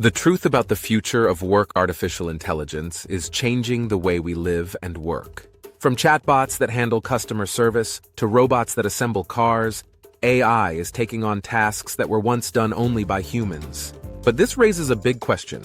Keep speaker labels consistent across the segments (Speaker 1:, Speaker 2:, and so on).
Speaker 1: The truth about the future of work artificial intelligence is changing the way we live and work. From chatbots that handle customer service to robots that assemble cars, AI is taking on tasks that were once done only by humans. But this raises a big question.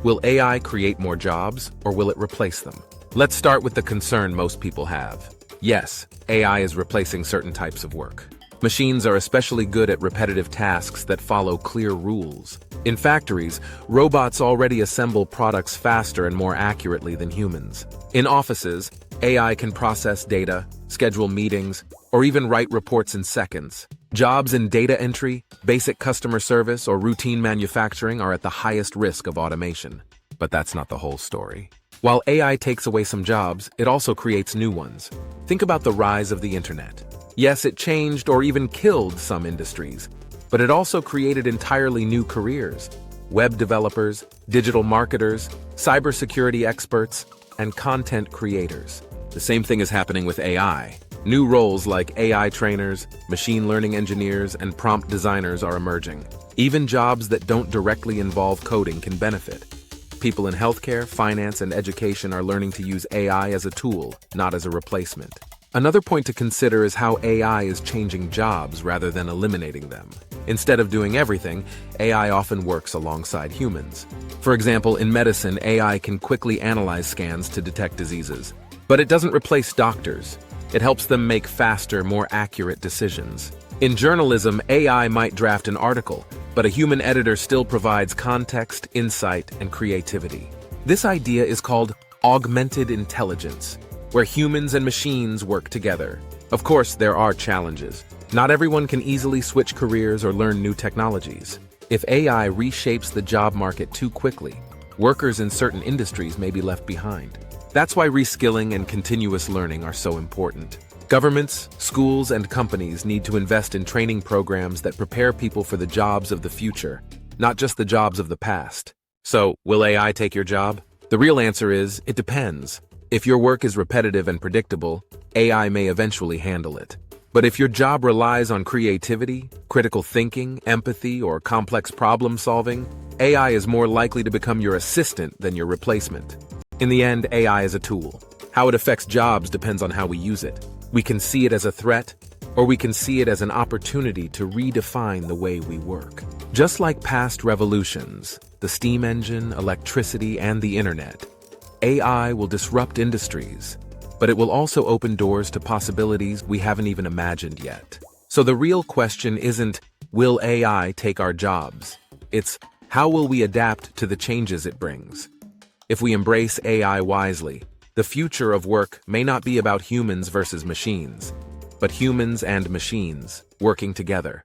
Speaker 1: Will AI create more jobs, or will it replace them? Let's start with the concern most people have. Yes, AI is replacing certain types of work. Machines are especially good at repetitive tasks that follow clear rules. In factories, robots already assemble products faster and more accurately than humans. In offices, AI can process data, schedule meetings, or even write reports in seconds. Jobs in data entry, basic customer service, or routine manufacturing are at the highest risk of automation. But that's not the whole story. While AI takes away some jobs, it also creates new ones. Think about the rise of the internet. Yes, it changed or even killed some industries, but it also created entirely new careers. Web developers, digital marketers, cybersecurity experts, and content creators. The same thing is happening with AI. New roles like AI trainers, machine learning engineers, and prompt designers are emerging. Even jobs that don't directly involve coding can benefit. People in healthcare, finance, and education are learning to use AI as a tool, not as a replacement. Another point to consider is how AI is changing jobs rather than eliminating them. Instead of doing everything, AI often works alongside humans. For example, in medicine, AI can quickly analyze scans to detect diseases. But it doesn't replace doctors. It helps them make faster, more accurate decisions. In journalism, AI might draft an article, but a human editor still provides context, insight, and creativity. This idea is called augmented intelligence, where humans and machines work together. Of course, there are challenges. Not everyone can easily switch careers or learn new technologies. If AI reshapes the job market too quickly, workers in certain industries may be left behind. That's why reskilling and continuous learning are so important. Governments, schools, and companies need to invest in training programs that prepare people for the jobs of the future, not just the jobs of the past. So, will AI take your job? The real answer is, it depends. If your work is repetitive and predictable, AI may eventually handle it. But if your job relies on creativity, critical thinking, empathy, or complex problem solving, AI is more likely to become your assistant than your replacement. In the end, AI is a tool. How it affects jobs depends on how we use it. We can see it as a threat, or we can see it as an opportunity to redefine the way we work. Just like past revolutions, the steam engine, electricity, and the internet, AI will disrupt industries, but it will also open doors to possibilities we haven't even imagined yet. So the real question isn't, will AI take our jobs? It's, how will we adapt to the changes it brings? If we embrace AI wisely, the future of work may not be about humans versus machines, but humans and machines working together.